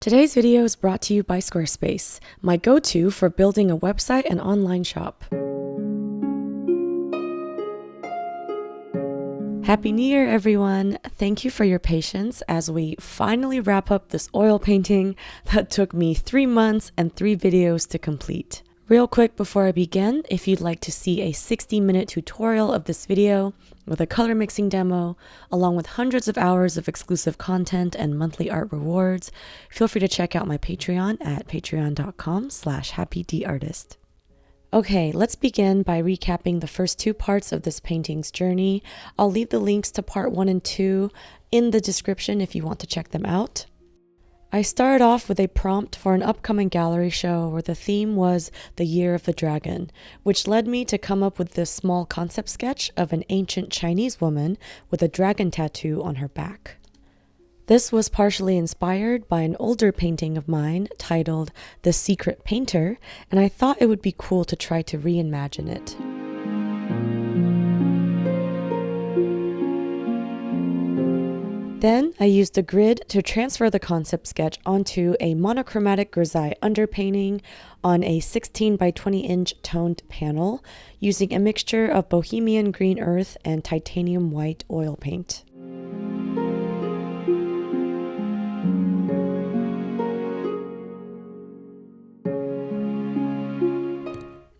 Today's video is brought to you by Squarespace, my go-to for building a website and online shop. Happy New Year, everyone! Thank you for your patience as we finally wrap up this oil painting that took me 3 months and 3 videos to complete. Real quick before I begin, if you'd like to see a 60-minute tutorial of this video with a color mixing demo, along with hundreds of hours of exclusive content and monthly art rewards, feel free to check out my Patreon at patreon.com/happydartist. Okay, let's begin by recapping the first 2 parts of this painting's journey. I'll leave the links to part 1 and 2 in the description if you want to check them out. I started off with a prompt for an upcoming gallery show where the theme was the Year of the Dragon, which led me to come up with this small concept sketch of an ancient Chinese woman with a dragon tattoo on her back. This was partially inspired by an older painting of mine titled The Secret Painter, and I thought it would be cool to try to reimagine it. Then I used a grid to transfer the concept sketch onto a monochromatic grisaille underpainting on a 16 by 20 inch toned panel using a mixture of bohemian green earth and titanium white oil paint.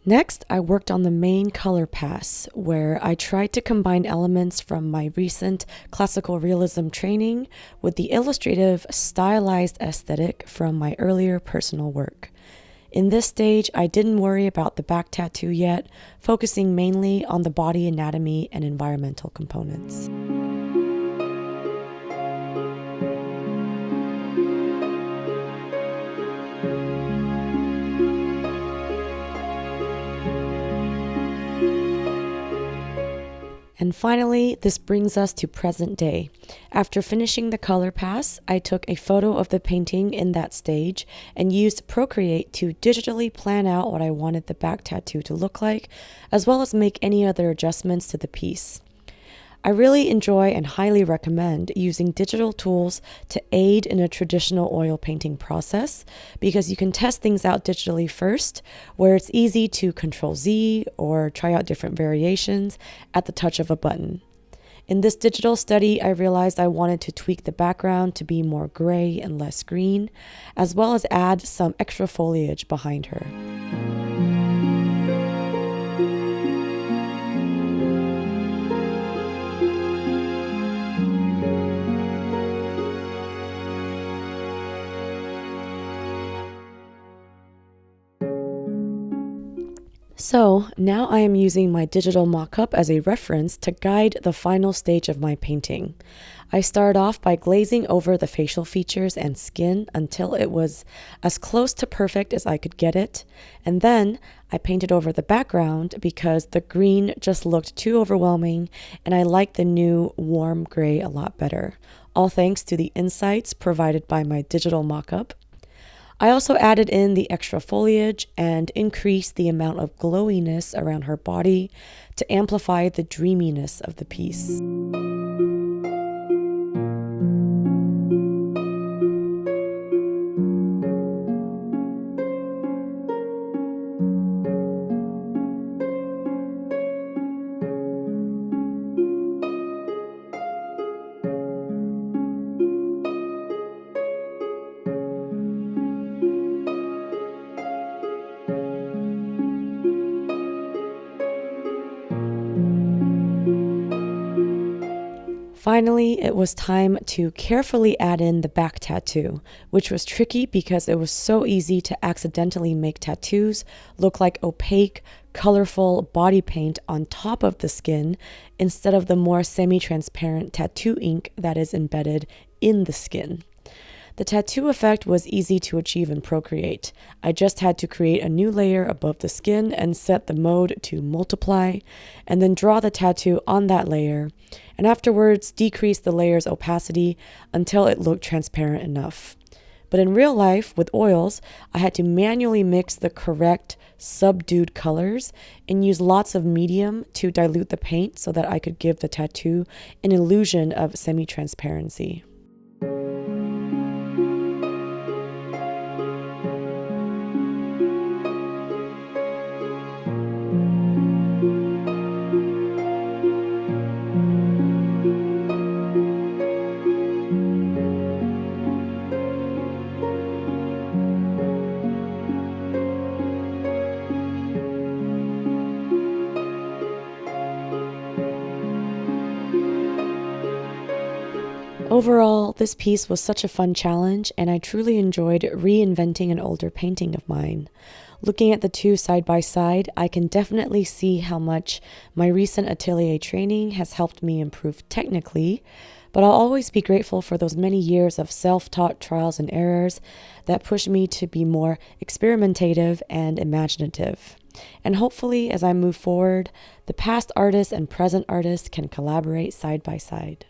Next, I worked on the main color pass, where I tried to combine elements from my recent classical realism training with the illustrative, stylized aesthetic from my earlier personal work. In this stage, I didn't worry about the back tattoo yet, focusing mainly on the body anatomy and environmental components. And finally, this brings us to present day. After finishing the color pass, I took a photo of the painting in that stage and used Procreate to digitally plan out what I wanted the back tattoo to look like, as well as make any other adjustments to the piece. I really enjoy and highly recommend using digital tools to aid in a traditional oil painting process because you can test things out digitally first, where it's easy to Ctrl-Z or try out different variations at the touch of a button. In this digital study, I realized I wanted to tweak the background to be more gray and less green, as well as add some extra foliage behind her. So now I am using my digital mock-up as a reference to guide the final stage of my painting. I started off by glazing over the facial features and skin until it was as close to perfect as I could get it, and then I painted over the background because the green just looked too overwhelming and I liked the new warm gray a lot better, all thanks to the insights provided by my digital mock-up. I also added in the extra foliage and increased the amount of glowiness around her body to amplify the dreaminess of the piece. Finally, it was time to carefully add in the back tattoo, which was tricky because it was so easy to accidentally make tattoos look like opaque, colorful body paint on top of the skin instead of the more semi-transparent tattoo ink that is embedded in the skin. The tattoo effect was easy to achieve in Procreate. I just had to create a new layer above the skin and set the mode to multiply, and then draw the tattoo on that layer, and afterwards decrease the layer's opacity until it looked transparent enough. But in real life, with oils, I had to manually mix the correct subdued colors and use lots of medium to dilute the paint so that I could give the tattoo an illusion of semi-transparency. Overall, this piece was such a fun challenge, and I truly enjoyed reinventing an older painting of mine. Looking at the two side by side, I can definitely see how much my recent atelier training has helped me improve technically, but I'll always be grateful for those many years of self-taught trials and errors that pushed me to be more experimentative and imaginative. And hopefully, as I move forward, the past artist and present artist can collaborate side by side.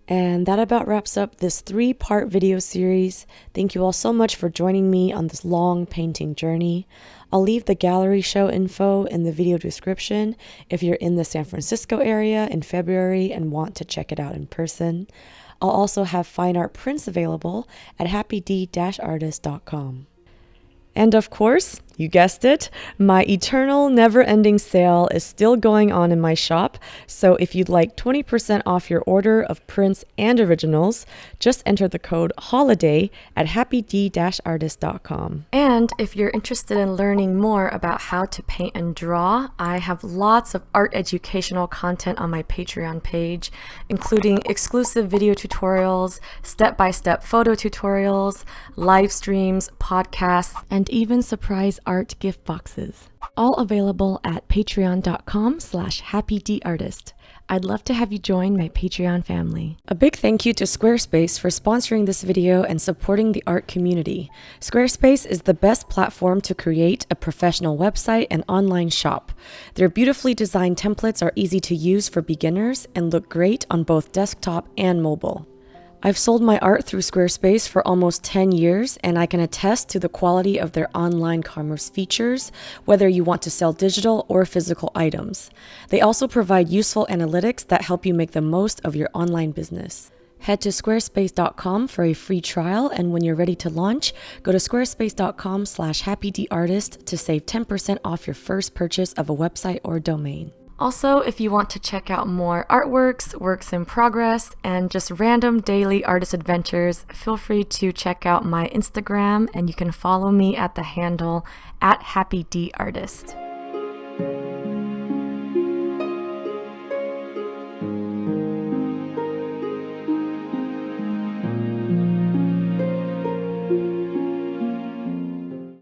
And that about wraps up this 3-part video series. Thank you all so much for joining me on this long painting journey. I'll leave the gallery show info in the video description if you're in the San Francisco area in February and want to check it out in person. I'll also have fine art prints available at happyd-artist.com. And of course, you guessed it, my eternal never-ending sale is still going on in my shop, so if you'd like 20% off your order of prints and originals, just enter the code HOLIDAY at happyd-artist.com. And if you're interested in learning more about how to paint and draw, I have lots of art educational content on my Patreon page, including exclusive video tutorials, step-by-step photo tutorials, live streams, podcasts, and even surprise art gift boxes. All available at patreon.com/happydartist. I'd love to have you join my Patreon family. A big thank you to Squarespace for sponsoring this video and supporting the art community. Squarespace is the best platform to create a professional website and online shop. Their beautifully designed templates are easy to use for beginners and look great on both desktop and mobile. I've sold my art through Squarespace for almost 10 years, and I can attest to the quality of their online commerce features, whether you want to sell digital or physical items. They also provide useful analytics that help you make the most of your online business. Head to squarespace.com for a free trial, and when you're ready to launch, go to squarespace.com/happydartist to save 10% off your first purchase of a website or domain. Also, if you want to check out more artworks, works in progress, and just random daily artist adventures, feel free to check out my Instagram, and you can follow me at the handle @happydartist.